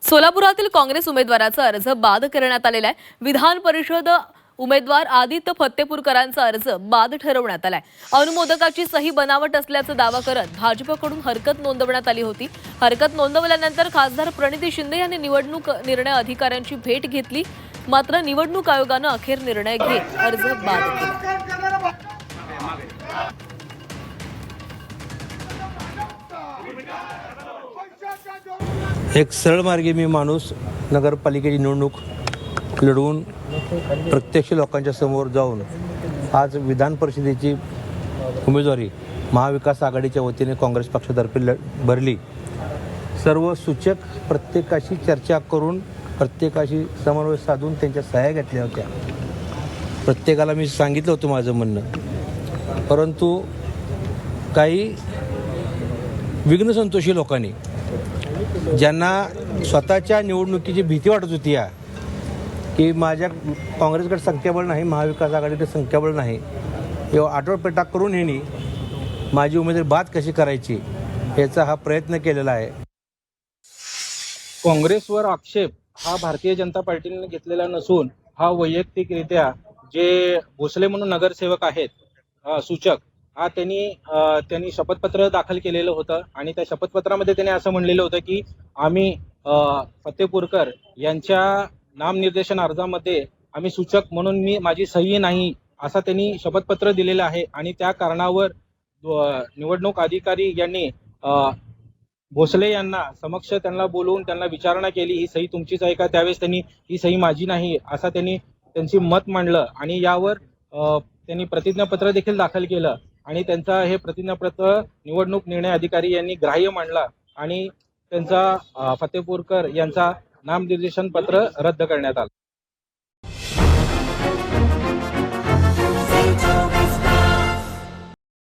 सोलापुरातील काँग्रेस उमेदवाराचा अर्ज बाद करण्यात आलेला आहे। विधान परिषद उमेदवार आदित्य फत्तेपूरकरांचा अर्ज बाद ठरवण्यात आलाय। अनुमोदकाची सही बनावट असल्याचा दावा करत भाजपकडून हरकत नोंदवण्यात आली होती। हरकत नोंदवल्यानंतर खासदार प्रणिती शिंदे यांनी निवडणूक निर्णय अधिकाऱ्यांची भेट घेतली, मात्र निवडणूक आयोगानं अखेर निर्णय घेत अर्ज बाद केला। एक सरळ मार्गी मी माणूस नगरपालिकेची निवडणूक लढवून प्रत्यक्ष लोकांच्या समोर जाऊन आज विधान परिषदेची उमेदवारी महाविकास आघाडीच्या वतीने काँग्रेस पक्षातर्फे भरली। सर्व सूचक प्रत्येकाशी चर्चा करून प्रत्येकाशी समन्वय साधून त्यांच्या सह्या घेतल्या होत्या। प्रत्येकाला मी सांगितलं होतं माझं म्हणणं, परंतु काही विघ्नसंतोषी लोकांनी ज्यांना स्वतःच्या निवडणुकीची भीती वाटत होती की माझ्या काँग्रेसकडे संख्याबळ नाही, महाविकास आघाडीकडे संख्याबळ नाही, एवढा आठवडपेटा करून ह्यांनी माझी उमेदवारी बाद कशी करायची याचा हा प्रयत्न केलेला आहे। काँग्रेसवर आक्षेप हा भारतीय जनता पार्टीने घेतलेला नसून हा वैयक्तिकरित्या जे भोसले म्हणून नगरसेवक आहेत सूचक त्यांनी शपथपत्र दाखल केलेलं होतं आणि त्या शपथपत्रामध्ये त्यांनी असं म्हणलेलं होतं की आम्ही फत्तेपूरकर यांच्या नामनिर्देशन अर्जामध्ये आम्ही सूचक म्हणून माझी सही नाही असा त्यांनी शपथपत्र दिलेलं आहे। आणि त्या कारणावर निवडणूक अधिकारी यांनी भोसले यांना समक्ष त्यांना बोलवून त्यांना विचारणा केली, ही सही तुमचीच आहे का? त्यावेळेस त्यांनी ही सही माझी नाही असं त्यांची मत मांडलं आणि यावर त्यांनी प्रतिज्ञापत्र देखील दाखल केलं आणि त्यांचा हे प्रतिज्ञापत्र निवडणूक निर्णय अधिकारी यांनी ग्राह्य मांडला आणि त्यांचा फत्तेपूरकर यांचा नामनिर्देशन पत्र रद्द करण्यात आलं।